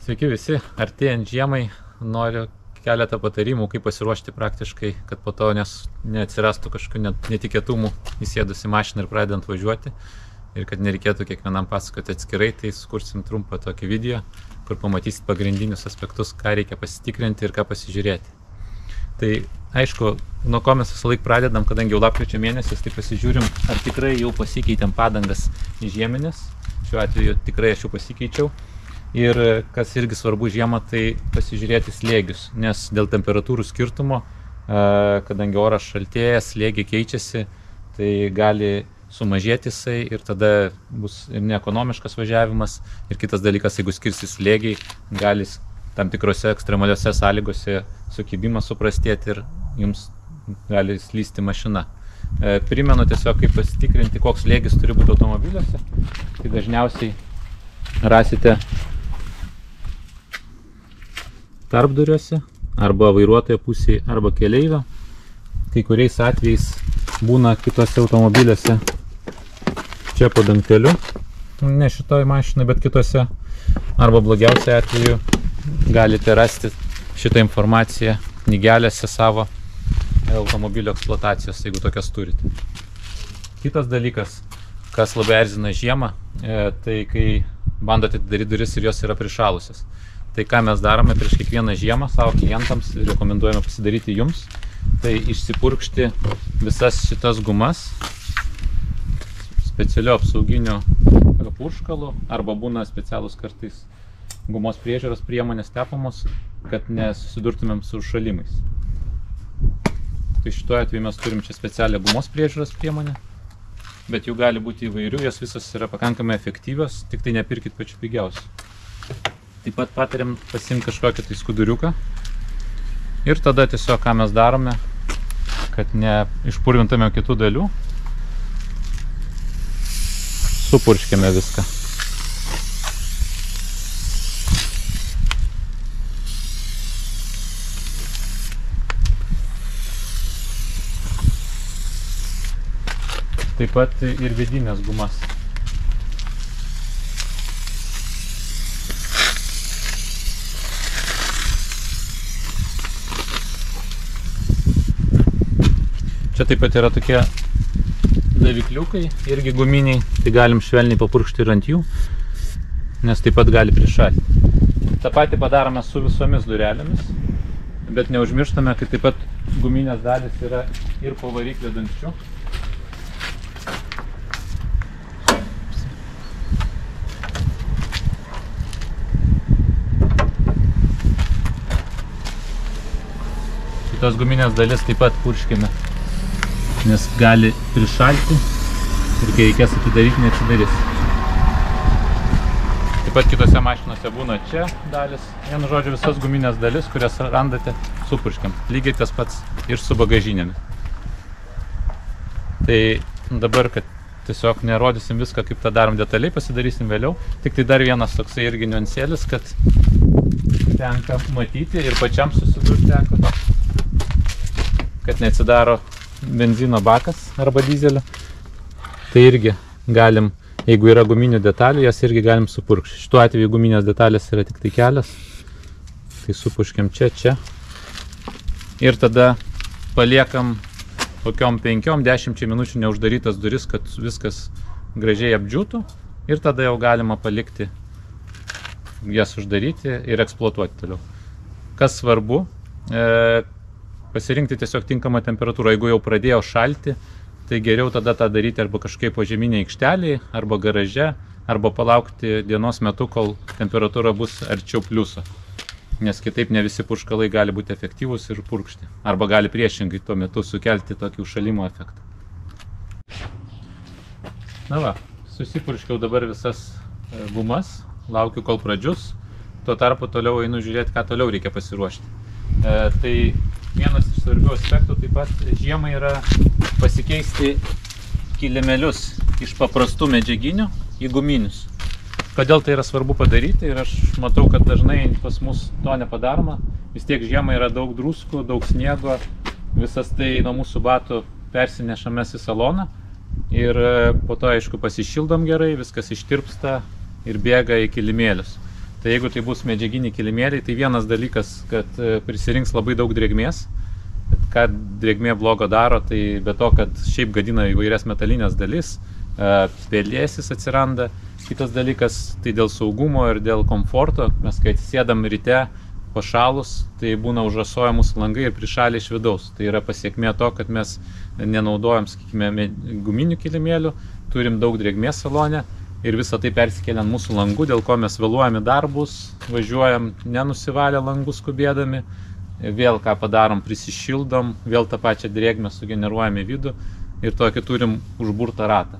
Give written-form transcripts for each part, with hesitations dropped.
Sveiki visi, artėjant žiemai noriu keletą patarimų, kaip pasiruošti praktiškai, kad po to neatsirastų kažkokių netikėtumų įsėdus į mašiną ir pradedant važiuoti ir kad nereikėtų kiekvienam pasakoti atskirai, tai sukursim trumpą tokį video, kur pamatysit pagrindinius aspektus, ką reikia pasitikrinti ir ką pasižiūrėti. Tai aišku, nuo ko mes visą laiką pradedam, kadangi jau lapkričio mėnesis, tai pasižiūrim, ar tikrai jau pasikeitėm padangas į žieminės. Šiuo atveju tikrai aš jau pasikeičiau. Ir kas irgi svarbu žiemą, tai pasižiūrėti slėgius, nes dėl temperatūrų skirtumo, kadangi oras šaltėja, slėgiai keičiasi, tai gali sumažėti jisai ir tada bus ir neekonomiškas važiavimas. Ir kitas dalykas, jeigu skirsis slėgiai, gali tam tikrose ekstremaliose sąlygose sukibimas suprastėti ir jums gali slysti mašina. Primenu tiesiog, kaip pasitikrinti, koks slėgis turi būti automobiliuose. Tai dažniausiai rasite tarpduriuose, arba vairuotojo pusėje, arba keleivio. Kai kuriais atvejais būna kitose automobiliuose čia po dangteliu, ne šitoj mašinai, bet kitose. Arba blogiausiai atveju galite rasti šitą informaciją knygelėse savo automobilio eksploatacijos, jeigu tokias turite. Kitas dalykas, kas labai erzina žiemą, tai kai bandote atidaryti duris ir jos yra prišalusios. Tai ką mes darome prieš kiekvieną žiemą savo klientams ir rekomenduojame pasidaryti jums, tai išsipurkšti visas šitas gumas specialiu apsauginiu purškalu, arba būna specialūs kartais gumos priežiūros priemonės tepamos, kad nesusidurtumėm su užšalimais. Tai šituo atveju mes turim čia specialią gumos priežiūros priemonę, bet jų gali būti įvairių, jos visos yra pakankamai efektyvios, tik tai nepirkit pačių pigiausių. Taip pat patariam pasiimti kažkokį tai skuduriuką ir tada tiesiog ką mes darome, kad neišpurvintume kitų dalių, supurškime viską. Taip pat ir vidinės gumas. Čia taip pat yra tokie davikliukai, irgi guminiai, tai galim švelniai papurkšti ir ant jų, nes taip pat gali prišalti. Ta patį padarome su visomis durelėmis, bet neužmirštame, kad taip pat guminės dalys yra ir po variklio dangčiu. Šitos guminės dalis taip pat purškime, nes gali prišalti ir kai reikės atidaryti, neatsidarys. Taip pat kitose mašinose būna čia dalis. Vienu žodžiu, visas guminės dalis, kurias randate, supurškiam. Lygiai tas pats ir su bagažinėmis. Tai dabar, kad tiesiog nerodysim viską, kaip tą darom detaliai, pasidarysim vėliau. Tik tai dar vienas toksai irgi niuansėlis, kad tenka matyti ir pačiam susidurti teko, kad neatsidaro benzino bakas arba dizelio. Tai irgi galim, jeigu yra guminių detalių, jas irgi galim supurkšti. Šituo atveju guminės detalės yra tik tai kelias. Tai supurškiam čia. Ir tada paliekam kokiom 5-10 minučių neuždarytas duris, kad viskas gražiai apdžiūtų. Ir tada jau galima palikti jas uždaryti ir eksploatuoti toliau. Kas svarbu, pasirinkti tiesiog tinkamą temperatūrą. Jeigu jau pradėjo šalti, tai geriau tada tą daryti arba kažkaip požeminėje aikštelėje, arba garaže, arba palaukti dienos metu, kol temperatūra bus arčiau pliuso. Nes kitaip ne visi purškalai gali būti efektyvūs ir purkšti. Arba gali priešingai tuo metu sukelti tokį užšalimo efektą. Na va, susipurškiau dabar visas gumas, laukiu kol pradžius. Tuo tarpu toliau einu žiūrėti, ką toliau reikia pasiruošti. Tai vienas iš svarbių aspektų taip pat žiemai yra pasikeisti kilimėlius iš paprastų medžiaginių į guminius. Kodėl tai yra svarbu padaryti ir aš matau, kad dažnai pas mus to nepadaroma. Vis tiek žiemą yra daug druskų, daug sniego, visas tai nuo mūsų batų persinešamės į saloną ir po to aišku pasišildom gerai, viskas ištirpsta ir bėga į kilimėlius. Tai jeigu tai bus medžiaginiai kilimėliai, tai vienas dalykas, kad prisirinks labai daug drėgmės. Ką drėgmė blogo daro, tai be to, kad šiaip gadina įvairias metalinės dalis, pelėsis atsiranda. Kitas dalykas, tai dėl saugumo ir dėl komforto, mes kai atsisėdam ryte pašalus, tai būna užrasoja mūsų langai ir prišalė iš vidaus. Tai yra pasiekmė to, kad mes nenaudojam, sakykime, guminių kilimėlių, turim daug drėgmės salone ir visą tai persikelia ant mūsų langų, dėl ko mes vėluojam į darbus, važiuojam nenusivalę langus skubėdami, vėl ką padarom, prisišildom, vėl tą pačią drėgmę sugeneruojam į vidų ir tokį turim užburtą ratą.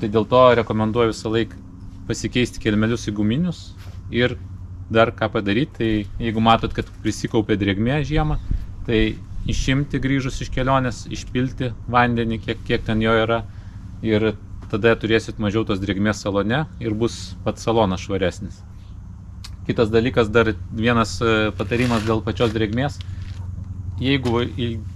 Tai dėl to rekomenduoju visą laiką pasikeisti kilimėlius į guminius ir dar ką padaryti, tai jeigu matot, kad prisikaupė drėgmė žiemą, tai išimti grįžus iš kelionės, išpilti vandenį, kiek ten jo yra ir tada turėsit mažiau tos drėgmės salone ir bus pats salonas švaresnis. Kitas dalykas, dar vienas patarimas dėl pačios drėgmės. Jeigu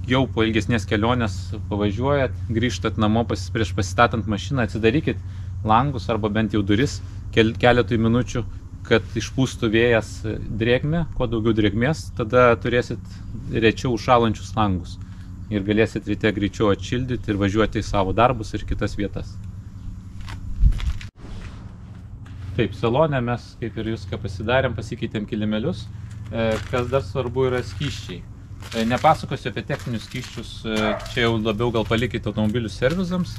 jau po ilgesnės kelionės pavažiuojat, grįžtat namo prieš pasistatant mašiną, atsidarykit langus arba bent jau duris keletui minučių, kad išpūstų vėjas drėgmę, kuo daugiau drėgmės, tada turėsit rečiau užšalančius langus ir galėsit ryte greičiau atšildyti ir važiuoti į savo darbus ir kitas vietas. Taip, salone mes kaip ir viską pasidarėm, pasikeitėm kilimėlius. Kas dar svarbu yra skysčiai. Nepasakosiu apie techninius skysčius, čia jau labiau gal palikite automobilių servizams,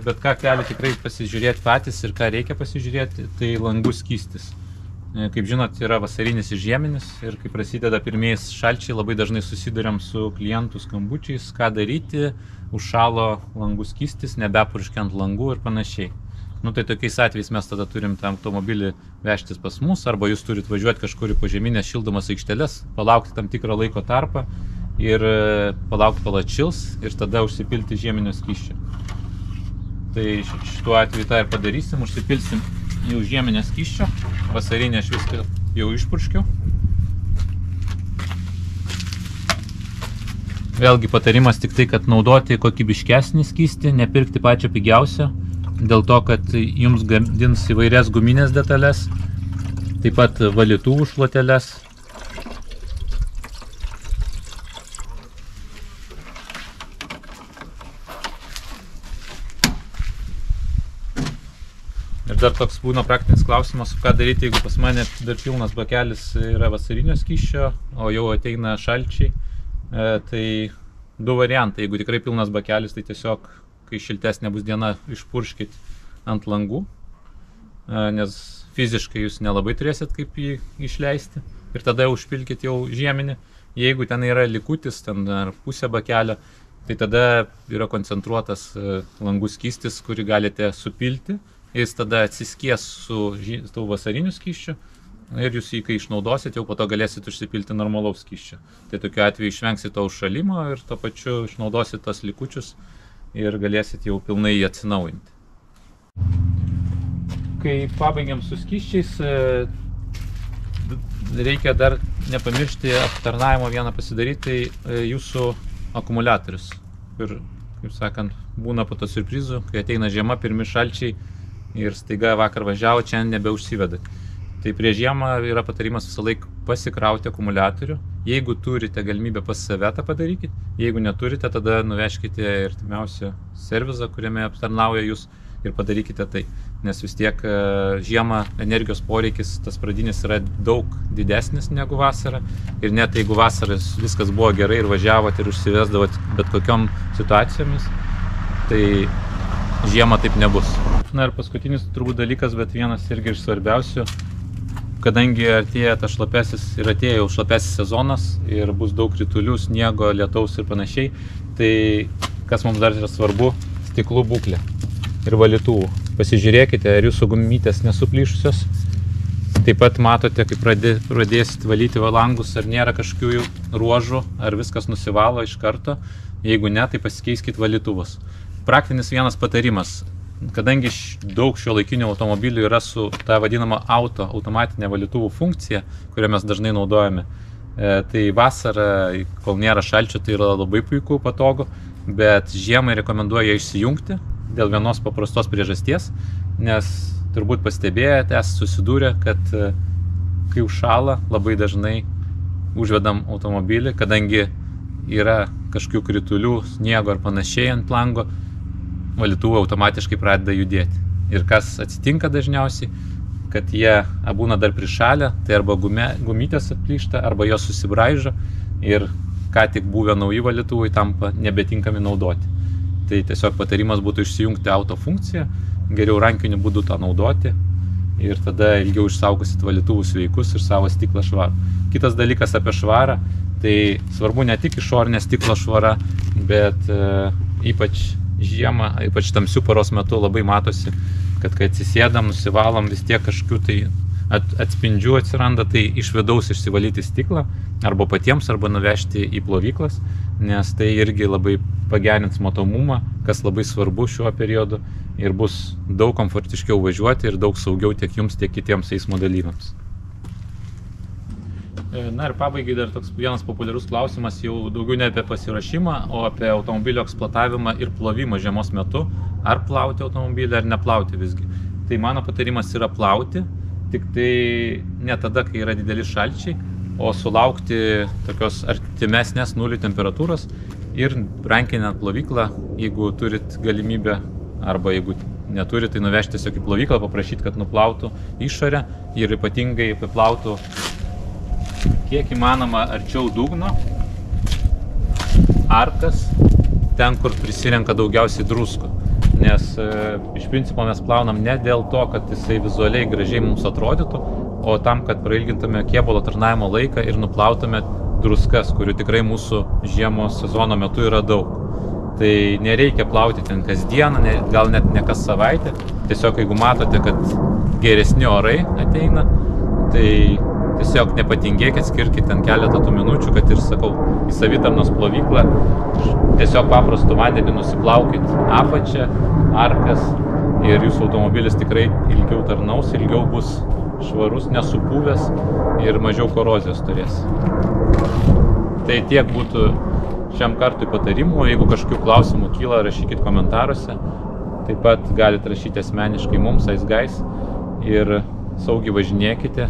bet ką gali tikrai pasižiūrėti patys ir ką reikia pasižiūrėti, tai langų skystis. Kaip žinot, yra vasarinis ir žieminis ir kai prasideda pirmieji šalčiai, labai dažnai susiduriam su klientų skambučiais, ką daryti, užšalo langų skystis, nebepurškiant langų ir panašiai. Tai tokiais atvejais mes tada turim tą automobilį vežtis pas mus, arba jūs turit važiuoti kažkur į požeminės šildomas aikšteles, palaukti tam tikrą laiko tarpą ir palaukti, kol atšils ir tada užsipilti žieminio skysčio. Tai šituo atveju tą ir padarysim, užsipilsim jau žieminio skysčio, vasarinė aš viską jau išpurškiau. Vėlgi patarimas tik tai, kad naudoti kokybiškesnį skystį, nepirkti pačią pigiausią. Dėl to, kad jums gadins įvairias guminės detalės, taip pat valytuvų šluoteles. Ir dar toks būna praktinis klausimas, ką daryti, jeigu pas mane dar pilnas bakelis yra vasarinio skysčio, o jau ateina šalčiai. Tai du variantai, jeigu tikrai pilnas bakelis, tai tiesiog kai šiltesnė bus diena, išpurškit ant langų, nes fiziškai jūs nelabai turėsit kaip jį išleisti ir tada užpilkit jau žieminį. Jeigu ten yra likutis, ten ar pusė bakelio, tai tada yra koncentruotas langų skystis, kurį galite supilti, jis tada atsiskies su vasariniu skysčiu ir jūs jį, kai išnaudosit, jau po to galėsit užsipilti normalaus skysčio. Tai tokiu atveju išvengsit to užšalimo ir to pačiu išnaudosit tos likučius ir galėsit jau pilnai jį atsinaujinti. Kai pabaigiam su skysčiais, reikia dar nepamiršti aptarnavimo vieną pasidaryti, tai jūsų akumuliatorius. Ir, kaip sakant, būna po to siurprizų, kai ateina žiema, pirmi šalčiai ir staiga vakar važiavo, čia nebeužsiveda. Tai prieš žiemą yra patarimas visą laiką pasikrauti akumuliatorių. Jeigu turite galimybę pas save tą padarykit, jeigu neturite, tada nuvežkite į artimiausią servizą, kuriame aptarnauja jūs ir padarykite tai. Nes vis tiek žiemą energijos poreikis, tas pradinis yra daug didesnis negu vasarą. Ir net jeigu vasaras viskas buvo gerai ir važiavot ir užsivesdavot bet kokiom situacijomis, tai žiemą taip nebus. Na ir paskutinis turbūt dalykas, bet vienas irgi iš svarbiausių. Kadangi artėja tas šlapesis ir atėjo jau šlapesis sezonas ir bus daug kritulių, sniego, lietaus ir panašiai, tai kas mums dar yra svarbu, stiklų būklė ir valytuvų. Pasižiūrėkite, ar jūsų gumytės nesuplyšusios. Taip pat matote, kai pradėsit valyti langus, ar nėra kažkokių ruožų, ar viskas nusivalo iš karto. Jeigu ne, tai pasikeiskit valytuvus. Praktinis vienas patarimas. Kadangi daug šiuolaikinių automobilių yra su ta vadinama automatinė valytuvų funkcija, kurią mes dažnai naudojame, tai vasarą, kol nėra šalčio, tai yra labai puiku, patogu, bet žiemai rekomenduoju ją išsijungti dėl vienos paprastos priežasties, nes turbūt pastebėjote, esate susidūrę, kad kai užšąla, labai dažnai užvedam automobilį, kadangi yra kažkokių kritulių, sniego ar panašiai ant lango, valytuvai automatiškai pradeda judėti. Ir kas atsitinka dažniausiai, kad jie būna dar prišalę, tai arba gumytės atplyšta, arba jos susibraižo ir ką tik buvę nauji valytuvai tampa nebetinkami naudoti. Tai tiesiog patarimas būtų išsijungti auto funkciją, geriau rankiniu būdu tą naudoti ir tada ilgiau išsaugosit valytuvus sveikus ir savo stiklą švarų. Kitas dalykas apie švarą, tai svarbu ne tik išorinė stiklo švara, bet ypač žiemą, ypač tamsių paros metu labai matosi, kad kai atsisėdam, nusivalom, vis tiek kažkokių tai atspindžių atsiranda, tai iš vidaus išsivalyti stiklą, arba patiems, arba nuvežti į plovyklas, nes tai irgi labai pagerins matomumą, kas labai svarbu šiuo periodu ir bus daug komfortiškiau važiuoti ir daug saugiau tiek jums, tiek kitiems eismo dalyviams. Na ir pabaigai dar toks vienas populiarus klausimas, jau daugiau ne apie pasiruošimą, o apie automobilio eksploatavimą ir plovimą žiemos metu. Ar plauti automobilį, ar neplauti visgi. Tai mano patarimas yra plauti, tik tai ne tada, kai yra dideli šalčiai, o sulaukti tokios artimesnės nulių temperatūros ir rankinę plovyklą, jeigu turit galimybę, arba jeigu neturit, tai nuvežti tiesiog į plovyklą, paprašyti, kad nuplautų išorę ir ypatingai apiplautų kiek įmanoma arčiau dugno, arkas, ten, kur prisirenka daugiausiai drusko. Nes iš principo mes plaunam ne dėl to, kad jisai vizualiai gražiai mums atrodytų, o tam, kad prailgintume kėbulo tarnavimo laiką ir nuplautume druskas, kurių tikrai mūsų žiemos sezono metu yra daug. Tai nereikia plauti ten kasdieną, gal net ne kas savaitę. Tiesiog jeigu matote, kad geresni orai ateina, tai tiesiog nepatingėkit, skirkit ten keletą tų minučių, kad ir, sakau, į savitarnos plovyklą tiesiog paprastu vandenį nusiplaukit apačią, arkas ir jūsų automobilis tikrai ilgiau tarnaus, ilgiau bus švarus, nesupuvęs ir mažiau korozijos turės. Tai tiek būtų šiam kartui patarimų. Jeigu kažkokių klausimų kyla, rašykit komentaruose. Taip pat galite rašyti asmeniškai mums, Ice Guys, ir saugiai važinėkite.